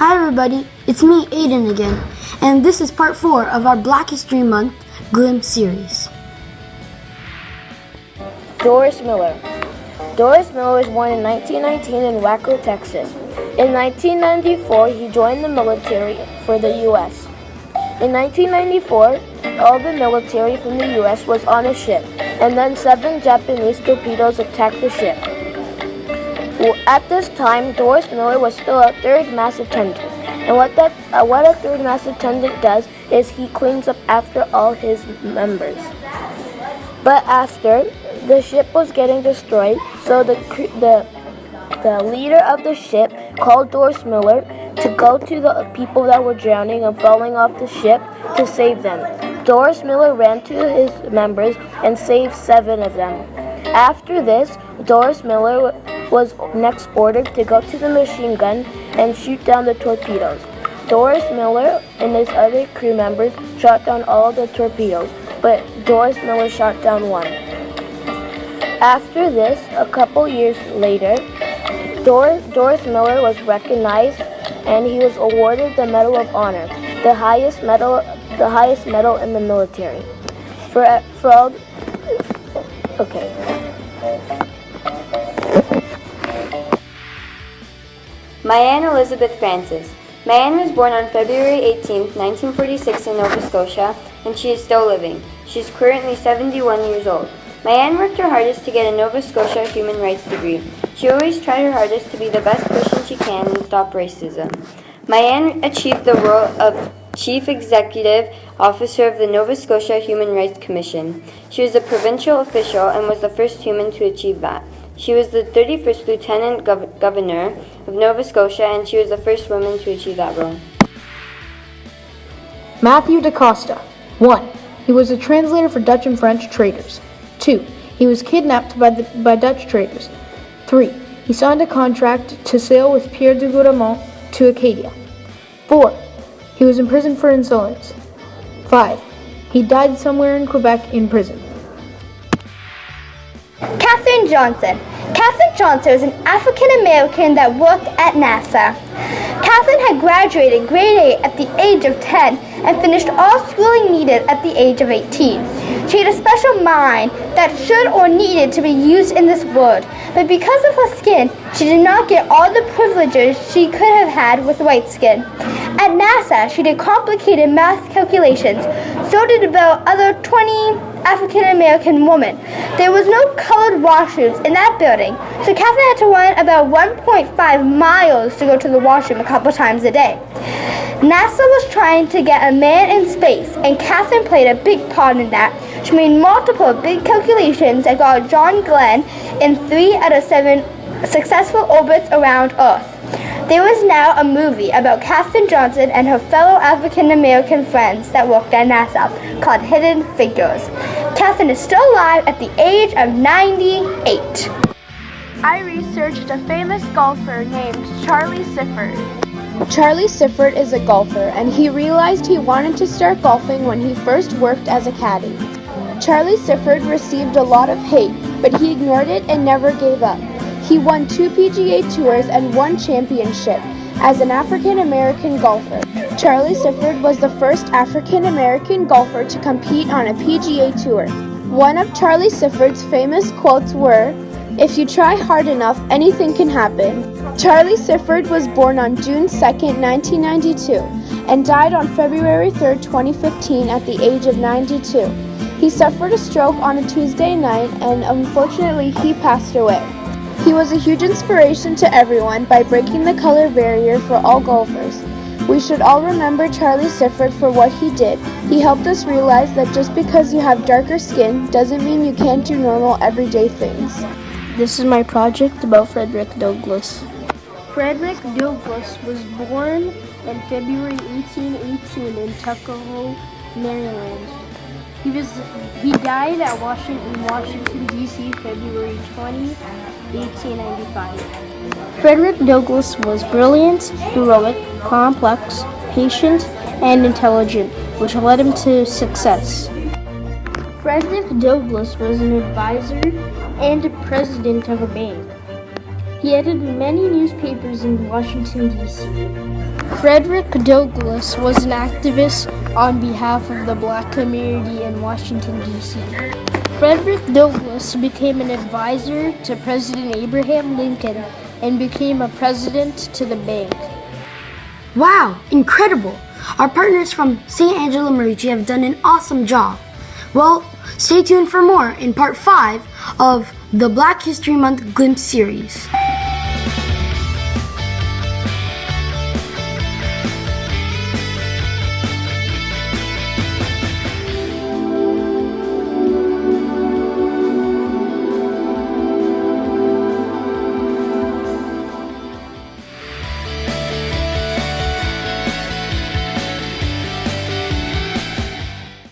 Hi everybody, it's me, Aiden again, and this is part 4 of our Black History Month Glimpse series. Doris Miller. Doris Miller was born in 1919 in Waco, Texas. In 1994, he joined the military for the U.S. In 1994, all the military from the U.S. was on a ship, and then 7 Japanese torpedoes attacked the ship. At this time, Doris Miller was still a third mass attendant, and what a third mass attendant does is he cleans up after all his members. But after the ship was getting destroyed, so the leader of the ship called Doris Miller to go to the people that were drowning and falling off the ship to save them. Doris Miller ran to his members and saved 7 of them. After this, Doris Miller was next ordered to go to the machine gun and shoot down the torpedoes. Doris Miller and his other crew members shot down all the torpedoes, but Doris Miller shot down 1. After this, a couple years later, Doris Miller was recognized and he was awarded the Medal of Honor, the highest medal in the military. Marianne Elizabeth Francis. Marianne was born on February 18, 1946 in Nova Scotia, and she is still living. She is currently 71 years old. Marianne worked her hardest to get a Nova Scotia human rights degree. She always tried her hardest to be the best person she can and stop racism. Marianne achieved the role of Chief Executive Officer of the Nova Scotia Human Rights Commission. She was a provincial official and was the first human to achieve that. She was the 31st Lieutenant Governor of Nova Scotia, and she was the first woman to achieve that role. Matthew Dacosta. 1. He was a translator for Dutch and French traders. 2. He was kidnapped by Dutch traders. 3. He signed a contract to sail with Pierre de Gouramont to Acadia. 4. He was imprisoned for insolence. 5. He died somewhere in Quebec in prison. Katherine Johnson. Katherine Johnson was an African American that worked at NASA. Katherine had graduated grade 8 at the age of 10 and finished all schooling needed at the age of 18. She had a special mind that should or needed to be used in this world, but because of her skin, she did not get all the privileges she could have had with white skin. At NASA, she did complicated math calculations, so did about other 20 African American women. There was no colored washrooms in that building, so Katherine had to run about 1.5 miles to go to the washroom a couple times a day. NASA was trying to get a man in space, and Katherine played a big part in that. She made multiple big calculations and got John Glenn in 3 out of 7 successful orbits around Earth. There was now a movie about Katherine Johnson and her fellow African American friends that worked at NASA called Hidden Figures. Katherine is still alive at the age of 98. I researched a famous golfer named Charlie Sifford. Charlie Sifford is a golfer, and he realized he wanted to start golfing when he first worked as a caddy. Charlie Sifford received a lot of hate, but he ignored it and never gave up. He won 2 PGA Tours and 1 championship as an African American golfer. Charlie Sifford was the first African American golfer to compete on a PGA Tour. One of Charlie Sifford's famous quotes were, "If you try hard enough, anything can happen." Charlie Sifford was born on June 2, 1992, and died on February 3, 2015 at the age of 92. He suffered a stroke on a Tuesday night, and unfortunately he passed away. He was a huge inspiration to everyone by breaking the color barrier for all golfers. We should all remember Charlie Sifford for what he did. He helped us realize that just because you have darker skin doesn't mean you can't do normal everyday things. This is my project about Frederick Douglass. Frederick Douglass was born in February 1818 in Tuckahoe, Maryland. He died at Washington, D.C. February 20, 1895. Frederick Douglass was brilliant, heroic, complex, patient, and intelligent, which led him to success. Frederick Douglass was an advisor and president of a bank. He edited many newspapers in Washington, D.C. Frederick Douglass was an activist on behalf of the Black community in Washington, D.C. Frederick Douglass became an advisor to President Abraham Lincoln and became a president to the bank. Wow, incredible! Our partners from St. Angela Merici have done an awesome job. Well, stay tuned for more in part 5 of the Black History Month Glimpse series.